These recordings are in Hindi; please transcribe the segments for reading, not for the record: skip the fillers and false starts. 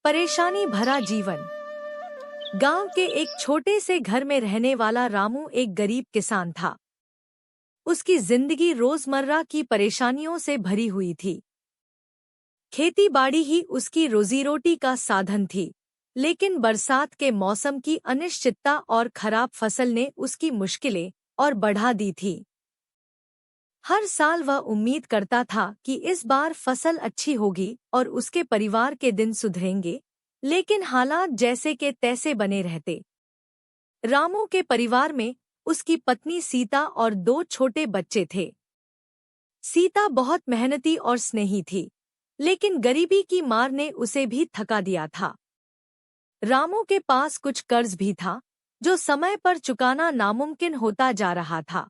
परेशानी भरा जीवन। गांव के एक छोटे से घर में रहने वाला रामू एक गरीब किसान था। उसकी जिंदगी रोजमर्रा की परेशानियों से भरी हुई थी। खेती बाड़ी ही उसकी रोजी रोटी का साधन थी, लेकिन बरसात के मौसम की अनिश्चितता और खराब फसल ने उसकी मुश्किलें और बढ़ा दी थी। हर साल वह उम्मीद करता था कि इस बार फसल अच्छी होगी और उसके परिवार के दिन सुधरेंगे, लेकिन हालात जैसे के तैसे बने रहते। रामू के परिवार में उसकी पत्नी सीता और 2 छोटे बच्चे थे। सीता बहुत मेहनती और स्नेही थी, लेकिन गरीबी की मार ने उसे भी थका दिया था। रामू के पास कुछ कर्ज भी था, जो समय पर चुकाना नामुमकिन होता जा रहा था।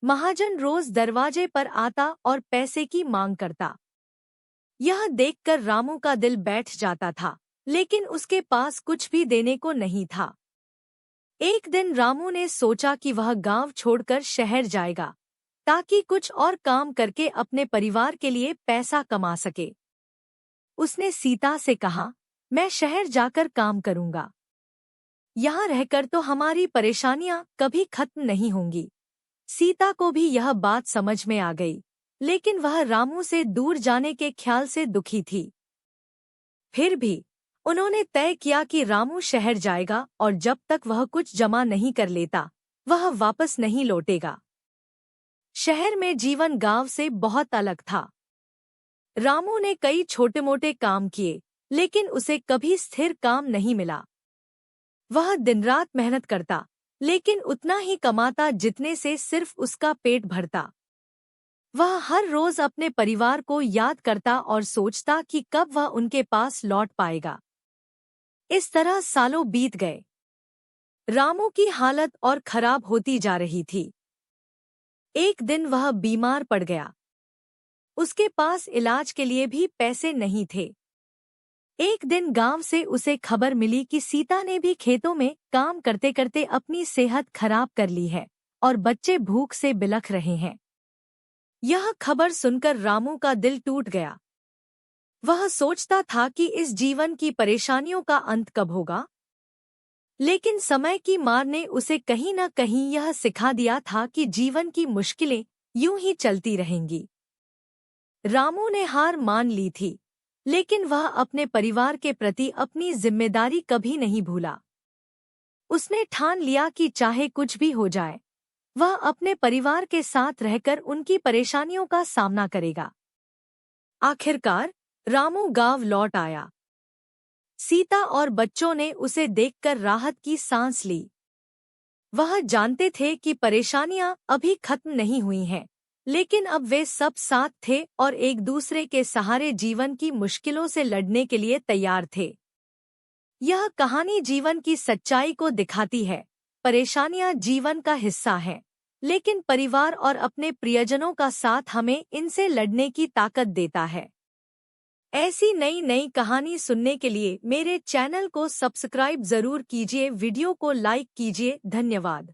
महाजन रोज दरवाजे पर आता और पैसे की मांग करता। यह देखकर रामू का दिल बैठ जाता था, लेकिन उसके पास कुछ भी देने को नहीं था। एक दिन रामू ने सोचा कि वह गांव छोड़कर शहर जाएगा, ताकि कुछ और काम करके अपने परिवार के लिए पैसा कमा सके। उसने सीता से कहा, मैं शहर जाकर काम करूंगा। यहाँ रहकर तो हमारी परेशानियां कभी खत्म नहीं होंगी। सीता को भी यह बात समझ में आ गई, लेकिन वह रामू से दूर जाने के ख्याल से दुखी थी। फिर भी उन्होंने तय किया कि रामू शहर जाएगा और जब तक वह कुछ जमा नहीं कर लेता, वह वापस नहीं लौटेगा। शहर में जीवन गांव से बहुत अलग था। रामू ने कई छोटे-मोटे काम किए, लेकिन उसे कभी स्थिर काम नहीं मिला। वह दिन-रात मेहनत करता, लेकिन उतना ही कमाता जितने से सिर्फ उसका पेट भरता। वह हर रोज अपने परिवार को याद करता और सोचता कि कब वह उनके पास लौट पाएगा। इस तरह सालों बीत गए। रामू की हालत और खराब होती जा रही थी। एक दिन वह बीमार पड़ गया। उसके पास इलाज के लिए भी पैसे नहीं थे। एक दिन गांव से उसे खबर मिली कि सीता ने भी खेतों में काम करते करते अपनी सेहत खराब कर ली है और बच्चे भूख से बिलख रहे हैं। यह खबर सुनकर रामू का दिल टूट गया। वह सोचता था कि इस जीवन की परेशानियों का अंत कब होगा, लेकिन समय की मार ने उसे कहीं न कहीं यह सिखा दिया था कि जीवन की मुश्किलें यूं ही चलती रहेंगी। रामू ने हार मान ली थी, लेकिन वह अपने परिवार के प्रति अपनी जिम्मेदारी कभी नहीं भूला। उसने ठान लिया कि चाहे कुछ भी हो जाए, वह अपने परिवार के साथ रहकर उनकी परेशानियों का सामना करेगा। आखिरकार रामू गांव लौट आया। सीता और बच्चों ने उसे देखकर राहत की सांस ली। वह जानते थे कि परेशानियां अभी खत्म नहीं हुई हैं, लेकिन अब वे सब साथ थे और एक दूसरे के सहारे जीवन की मुश्किलों से लड़ने के लिए तैयार थे। यह कहानी जीवन की सच्चाई को दिखाती है। परेशानियां जीवन का हिस्सा हैं, लेकिन परिवार और अपने प्रियजनों का साथ हमें इनसे लड़ने की ताकत देता है। ऐसी नई नई कहानी सुनने के लिए मेरे चैनल को सब्सक्राइब जरूर कीजिए, वीडियो को लाइक कीजिए। धन्यवाद।